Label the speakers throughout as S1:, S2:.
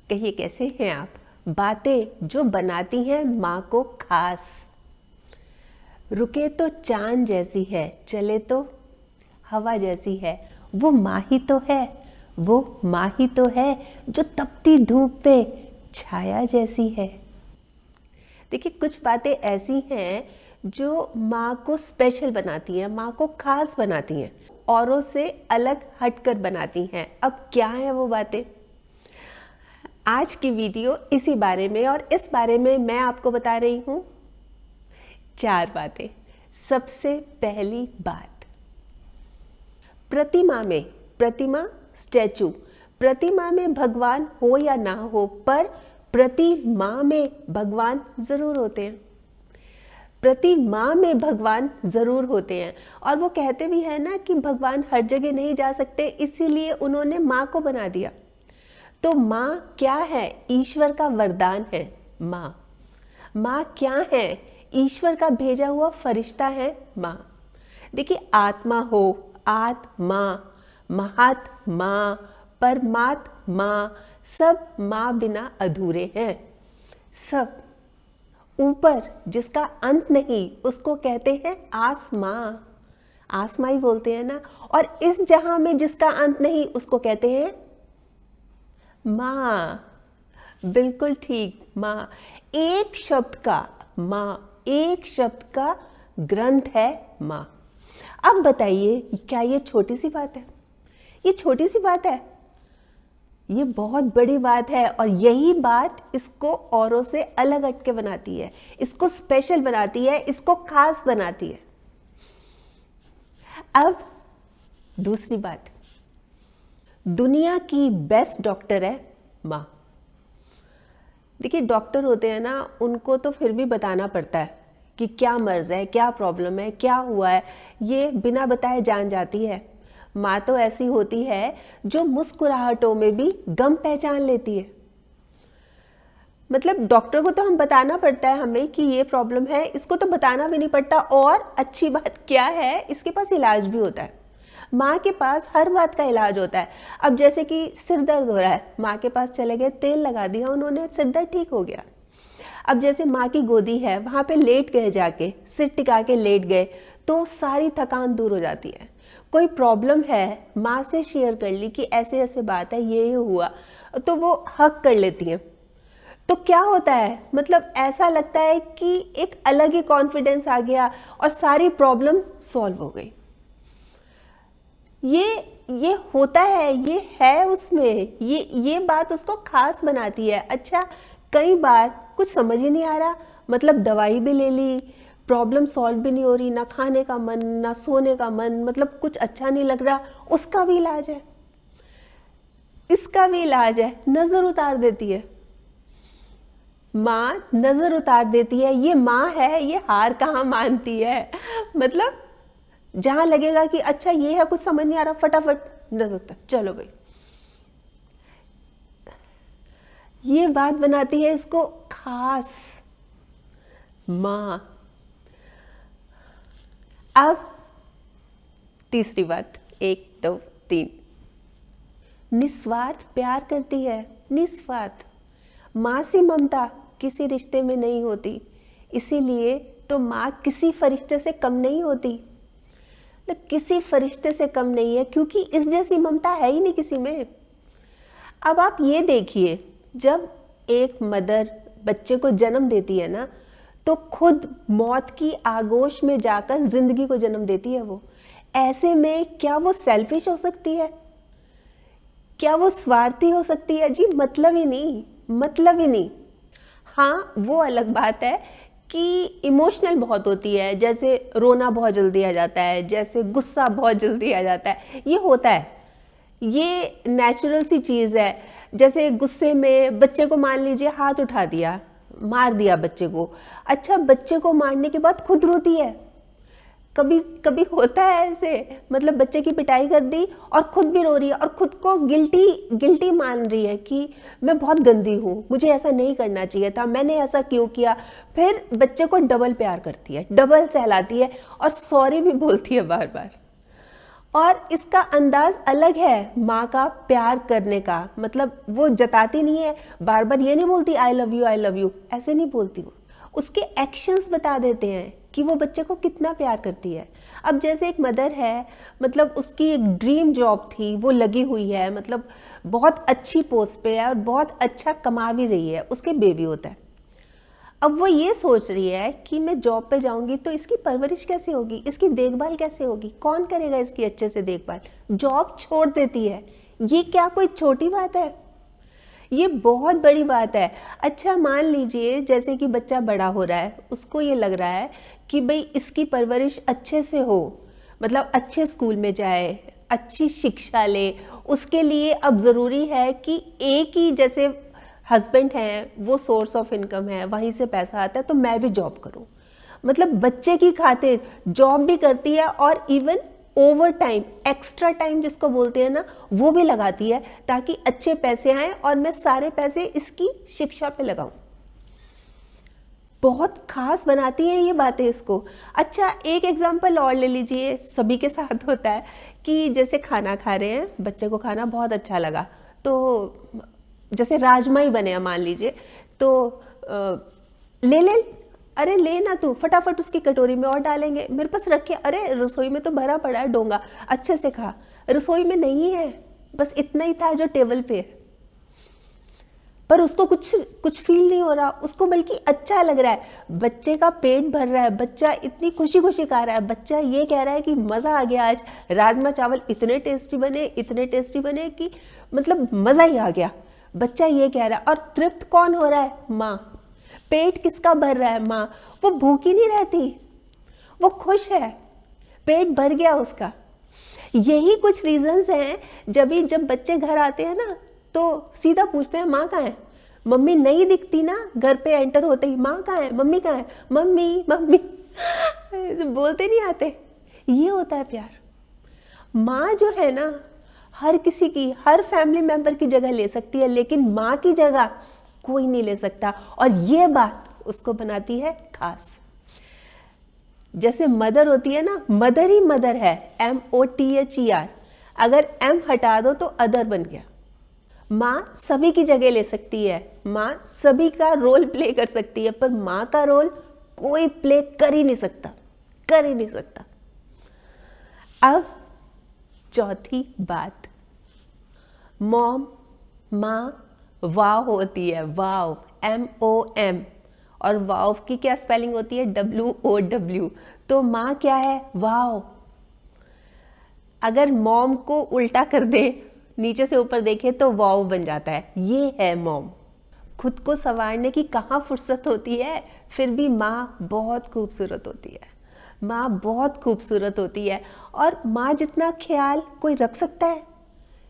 S1: कहिए कैसे हैं आप? बातें जो बनाती हैं माँ को खास। रुके तो चांद जैसी है, चले तो हवा जैसी है। वो माँ ही तो है, वो माँ ही तो है जो तपती धूप में छाया जैसी है। देखिए, कुछ बातें ऐसी हैं जो माँ को स्पेशल बनाती हैं, माँ को खास बनाती हैं, औरों से अलग हटकर बनाती हैं। अब क्या है वो बातें? आज की वीडियो इसी बारे में, और इस बारे में मैं आपको बता रही हूं 4 बातें। सबसे पहली बात, प्रतिमा स्टैचू, प्रतिमा में भगवान हो या ना हो, पर प्रतिमा में भगवान जरूर होते हैं। प्रतिमा में भगवान जरूर होते हैं। और वो कहते भी है ना कि भगवान हर जगह नहीं जा सकते, इसीलिए उन्होंने माँ को बना दिया। तो माँ क्या है? ईश्वर का वरदान है माँ। माँ क्या है? ईश्वर का भेजा हुआ फरिश्ता है माँ। देखिए, आत्मा हो, आत्मा, महात्मा, परमात्मा, सब माँ बिना अधूरे हैं। सब। ऊपर जिसका अंत नहीं, उसको कहते हैं आसमां। आसमां ही बोलते हैं ना। और इस जहां में जिसका अंत नहीं, उसको कहते हैं माँ। बिल्कुल ठीक, माँ। एक शब्द का माँ, एक शब्द का ग्रंथ है माँ। अब बताइए, क्या ये छोटी सी बात है? ये छोटी सी बात है? ये बहुत बड़ी बात है, और यही बात इसको औरों से अलग हटके बनाती है, इसको स्पेशल बनाती है, इसको खास बनाती है। अब दूसरी बात, दुनिया की बेस्ट डॉक्टर है माँ। देखिए, डॉक्टर होते हैं ना, उनको तो फिर भी बताना पड़ता है कि क्या मर्ज है, क्या प्रॉब्लम है, क्या हुआ है। ये बिना बताए जान जाती है। माँ तो ऐसी होती है जो मुस्कुराहटों में भी गम पहचान लेती है। मतलब डॉक्टर को तो हम बताना पड़ता है हमें कि ये प्रॉब्लम है, इसको तो बताना भी नहीं पड़ता। और अच्छी बात क्या है, इसके पास इलाज भी होता है। माँ के पास हर बात का इलाज होता है। अब जैसे कि सिर दर्द हो रहा है, माँ के पास चले गए, तेल लगा दिया उन्होंने, सिर दर्द ठीक हो गया। अब जैसे माँ की गोदी है, वहाँ पे लेट गए, जाके सिर टिका के लेट गए, तो सारी थकान दूर हो जाती है। कोई प्रॉब्लम है, माँ से शेयर कर ली कि ऐसे ऐसे बात है, ये हुआ, तो वो हक कर लेती हैं। तो क्या होता है, मतलब ऐसा लगता है कि एक अलग ही कॉन्फिडेंस आ गया और सारी प्रॉब्लम सॉल्व हो गई। ये होता है, ये है उसमें, ये बात उसको खास बनाती है। अच्छा, कई बार कुछ समझ ही नहीं आ रहा, मतलब दवाई भी ले ली, प्रॉब्लम सॉल्व भी नहीं हो रही, ना खाने का मन, ना सोने का मन, मतलब कुछ अच्छा नहीं लग रहा, उसका भी इलाज है, इसका भी इलाज है। नजर उतार देती है माँ, नजर उतार देती है। ये माँ है, ये हार कहाँ मानती है। मतलब जहां लगेगा कि अच्छा ये है, कुछ समझ नहीं आ रहा, फटाफट नजर उतार, चलो भाई। ये बात बनाती है इसको खास माँ। अब तीसरी बात, 1 2 3, निस्वार्थ प्यार करती है, निस्वार्थ। माँ से ममता किसी रिश्ते में नहीं होती, इसीलिए तो माँ किसी फरिश्ते से कम नहीं होती। तो किसी फरिश्ते से कम नहीं है, क्योंकि इस जैसी ममता है ही नहीं किसी में। अब आप ये देखिए, जब एक मदर बच्चे को जन्म देती है ना, तो खुद मौत की आगोश में जाकर जिंदगी को जन्म देती है वो। ऐसे में क्या वो सेल्फिश हो सकती है? क्या वो स्वार्थी हो सकती है? जी मतलब ही नहीं, मतलब ही नहीं। हाँ, वो अलग बात है कि इमोशनल बहुत होती है, जैसे रोना बहुत जल्दी आ जाता है, जैसे गुस्सा बहुत जल्दी आ जाता है, ये होता है, ये नेचुरल सी चीज़ है। जैसे गुस्से में बच्चे को मान लीजिए हाथ उठा दिया, मार दिया बच्चे को। अच्छा, बच्चे को मारने के बाद खुद रोती है। कभी कभी होता है ऐसे, मतलब बच्चे की पिटाई कर दी और खुद भी रो रही है, और खुद को गिल्टी मान रही है कि मैं बहुत गंदी हूँ, मुझे ऐसा नहीं करना चाहिए था, मैंने ऐसा क्यों किया। फिर बच्चे को डबल प्यार करती है, डबल सहलाती है, और सॉरी भी बोलती है बार बार। और इसका अंदाज अलग है माँ का प्यार करने का, मतलब वो जताती नहीं है, बार बार ये नहीं बोलती आई लव यू, ऐसे नहीं बोलती वो, उसके एक्शंस बता देते हैं कि वो बच्चे को कितना प्यार करती है। अब जैसे एक मदर है, मतलब उसकी एक ड्रीम जॉब थी, वो लगी हुई है, मतलब बहुत अच्छी पोस्ट पे है और बहुत अच्छा कमा भी रही है, उसके बेबी होता है। अब वो ये सोच रही है कि मैं जॉब पे जाऊंगी तो इसकी परवरिश कैसे होगी, इसकी देखभाल कैसे होगी, कौन करेगा इसकी अच्छे से देखभाल, जॉब छोड़ देती है। ये क्या कोई छोटी बात है, ये बहुत बड़ी बात है। अच्छा मान लीजिए जैसे कि बच्चा बड़ा हो रहा है, उसको ये लग रहा है कि भाई इसकी परवरिश अच्छे से हो, मतलब अच्छे स्कूल में जाए, अच्छी शिक्षा ले, उसके लिए अब ज़रूरी है कि एक ही जैसे हस्बैंड हैं वो सोर्स ऑफ इनकम है, वहीं से पैसा आता है, तो मैं भी जॉब करूं, मतलब बच्चे की खातिर जॉब भी करती है और even over time, extra time जिसको बोलते हैं ना, वो भी लगाती है ताकि अच्छे पैसे आए और मैं सारे पैसे इसकी शिक्षा पे लगाऊं। बहुत खास बनाती हैं ये बातें इसको। अच्छा एक एग्जांपल और ले लीजिए, सभी के साथ होता है कि जैसे खाना खा रहे हैं, बच्चे को खाना बहुत अच्छा लगा, तो जैसे राजमा ही बने मान लीजिए, तो ले अरे ले ना तू, फटाफट उसकी कटोरी में और डालेंगे, मेरे पास रखे, अरे रसोई में तो भरा पड़ा है डोंगा, अच्छे से खा, रसोई में नहीं है, बस इतना ही था जो टेबल पे है। पर उसको कुछ फील नहीं हो रहा, उसको बल्कि अच्छा लग रहा है, बच्चे का पेट भर रहा है, बच्चा इतनी खुशी खुशी खा रहा है, बच्चा ये कह रहा है कि मज़ा आ गया, आज राजमा चावल इतने टेस्टी बने कि मतलब मज़ा ही आ गया, बच्चा ये कह रहा है। और तृप्त कौन हो रहा है, माँ। पेट किसका भर रहा है, माँ। वो भूखी नहीं रहती, वो खुश है, पेट भर गया उसका। यही कुछ रीजंस हैं जब बच्चे घर आते हैं ना, तो सीधा पूछते हैं माँ कहाँ है, मम्मी नहीं दिखती ना, घर पे एंटर होते ही माँ कहाँ है, मम्मी कहाँ है, मम्मी मम्मी बोलते नहीं आते। ये होता है प्यार। माँ जो है ना, हर किसी की, हर फैमिली मेंबर की जगह ले सकती है, लेकिन माँ की जगह कोई नहीं ले सकता, और ये बात उसको बनाती है खास। जैसे मदर होती है ना, मदर ही मदर है, MOTHER, अगर M हटा दो तो अदर बन गया। माँ सभी की जगह ले सकती है, माँ सभी का रोल प्ले कर सकती है, पर माँ का रोल कोई प्ले कर ही नहीं सकता। अब चौथी बात, मॉम, माँ वाव होती है, वाव, MOM, और वाव की क्या स्पेलिंग होती है, WOW। तो माँ क्या है, वाव। अगर मॉम को उल्टा कर दे, नीचे से ऊपर देखे तो वाव बन जाता है, ये है मॉम। खुद को संवारने की कहाँ फुर्सत होती है, फिर भी माँ बहुत खूबसूरत होती है, माँ बहुत खूबसूरत होती है। और माँ जितना ख्याल कोई रख सकता है,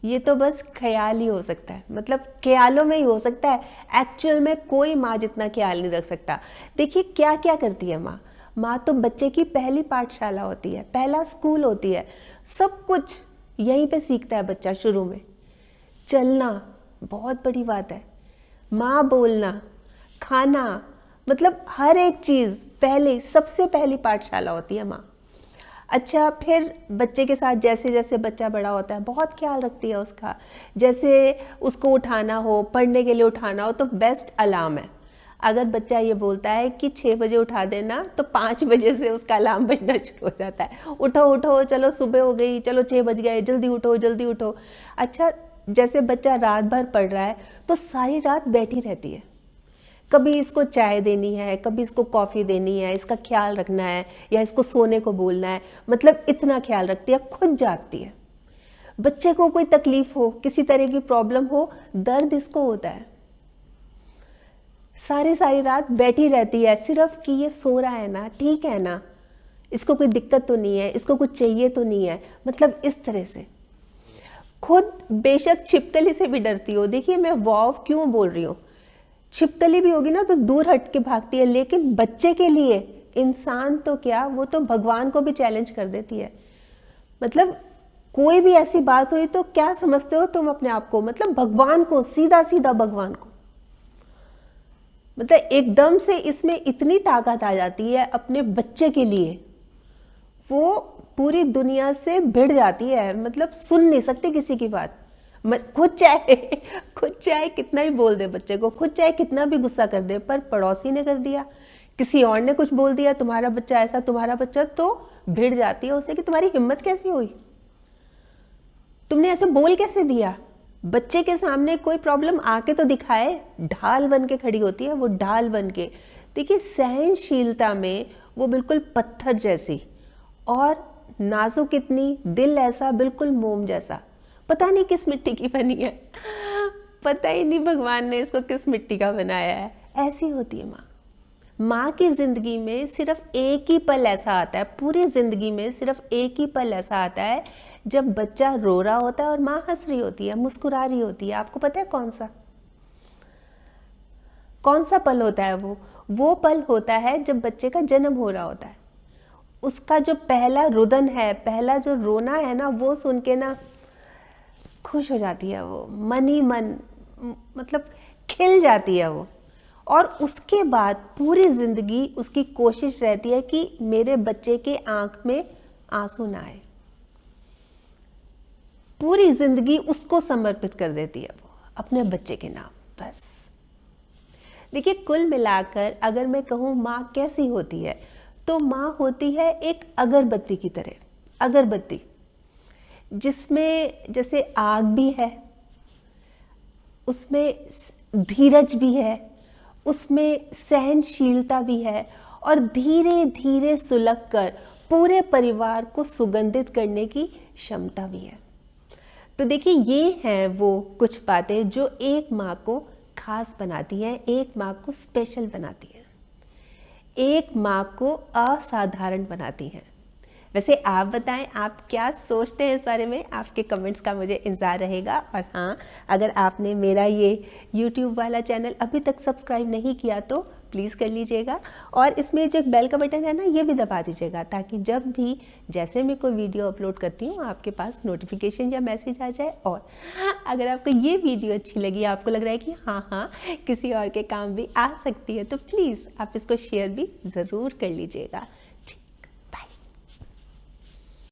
S1: ये तो बस ख्याल ही हो सकता है, मतलब ख्यालों में ही हो सकता है, एक्चुअल में कोई माँ जितना ख्याल नहीं रख सकता। देखिए क्या क्या करती है माँ। माँ तो बच्चे की पहली पाठशाला होती है, पहला स्कूल होती है, सब कुछ यहीं पे सीखता है बच्चा। शुरू में चलना बहुत बड़ी बात है, माँ बोलना, खाना, मतलब हर एक चीज़ पहले, सबसे पहली पाठशाला होती है माँ। अच्छा फिर बच्चे के साथ जैसे जैसे बच्चा बड़ा होता है, बहुत ख्याल रखती है उसका। जैसे उसको उठाना हो, पढ़ने के लिए उठाना हो, तो बेस्ट अलार्म है। अगर बच्चा ये बोलता है कि 6 बजे उठा देना, तो 5 बजे से उसका अलार्म बजना शुरू हो जाता है, उठो उठो, चलो सुबह हो गई, चलो 6 बज गए, जल्दी उठो। अच्छा जैसे बच्चा रात भर पढ़ रहा है, तो सारी रात बैठी रहती है, कभी इसको चाय देनी है, कभी इसको कॉफ़ी देनी है, इसका ख्याल रखना है, या इसको सोने को बोलना है, मतलब इतना ख्याल रखती है, खुद जागती है। बच्चे को कोई तकलीफ हो, किसी तरह की प्रॉब्लम हो, दर्द इसको होता है, सारी रात बैठी रहती है, सिर्फ कि ये सो रहा है ना, ठीक है ना, इसको कोई दिक्कत तो नहीं है, इसको कुछ चाहिए तो नहीं है, मतलब इस तरह से। खुद बेशक छिपकली से भी डरती हो, देखिए मैं वाव क्यों बोल रही हूँ, छिपकली भी होगी ना तो दूर हट के भागती है, लेकिन बच्चे के लिए इंसान तो क्या, वो तो भगवान को भी चैलेंज कर देती है। मतलब कोई भी ऐसी बात हुई तो क्या समझते हो तुम अपने आप को, मतलब भगवान को, सीधा भगवान को। मतलब एकदम से इसमें इतनी ताकत आ जाती है अपने बच्चे के लिए, वो पूरी दुनिया से भिड़ जाती है, मतलब सुन नहीं सकती किसी की बात। खुद चाहे कितना ही बोल दे बच्चे को, खुद चाहे कितना भी गुस्सा कर दे, पर पड़ोसी ने कर दिया, किसी और ने कुछ बोल दिया, तुम्हारा बच्चा ऐसा, तुम्हारा बच्चा, तो भिड़ जाती है उसे कि तुम्हारी हिम्मत कैसी हुई, तुमने ऐसे बोल कैसे दिया। बच्चे के सामने कोई प्रॉब्लम आके तो दिखाए, ढाल बन के खड़ी होती है वो, ढाल बन के। देखिए सहनशीलता में वो बिल्कुल पत्थर जैसी, और नाजुक इतनी, दिल ऐसा बिल्कुल मोम जैसा। पता नहीं किस मिट्टी की बनी है, पता ही नहीं भगवान ने इसको किस मिट्टी का बनाया है। ऐसी होती है माँ। माँ की जिंदगी में सिर्फ एक ही पल ऐसा आता है, पूरी जिंदगी में सिर्फ एक ही पल ऐसा आता है जब बच्चा रो रहा होता है और माँ हंस रही होती है, मुस्कुरा रही होती है। आपको पता है कौन सा पल होता है वो पल होता है जब बच्चे का जन्म हो रहा होता है। उसका जो पहला रुदन है, पहला जो रोना है ना, वो सुन के ना खुश हो जाती है वो, मन ही मन, मतलब खिल जाती है वो। और उसके बाद पूरी जिंदगी उसकी कोशिश रहती है कि मेरे बच्चे के आंख में आंसू ना आए। पूरी जिंदगी उसको समर्पित कर देती है वो, अपने बच्चे के नाम। बस देखिए, कुल मिलाकर अगर मैं कहूँ माँ कैसी होती है, तो माँ होती है एक अगरबत्ती की तरह। अगरबत्ती जिसमें जैसे आग भी है, उसमें धीरज भी है, उसमें सहनशीलता भी है, और धीरे धीरे सुलग कर पूरे परिवार को सुगंधित करने की क्षमता भी है। तो देखिए, ये हैं वो कुछ बातें जो एक माँ को खास बनाती हैं, एक माँ को स्पेशल बनाती हैं, एक माँ को असाधारण बनाती हैं। वैसे आप बताएं, आप क्या सोचते हैं इस बारे में? आपके कमेंट्स का मुझे इंतज़ार रहेगा। और हाँ, अगर आपने मेरा ये YouTube वाला चैनल अभी तक सब्सक्राइब नहीं किया तो प्लीज़ कर लीजिएगा, और इसमें जो बेल का बटन है ना, ये भी दबा दीजिएगा, ताकि जब भी जैसे मैं कोई वीडियो अपलोड करती हूँ आपके पास नोटिफिकेशन या मैसेज आ जाए। और अगर आपको ये वीडियो अच्छी लगी, आपको लग रहा है कि हाँ किसी और के काम भी आ सकती है, तो प्लीज़ आप इसको शेयर भी ज़रूर कर लीजिएगा।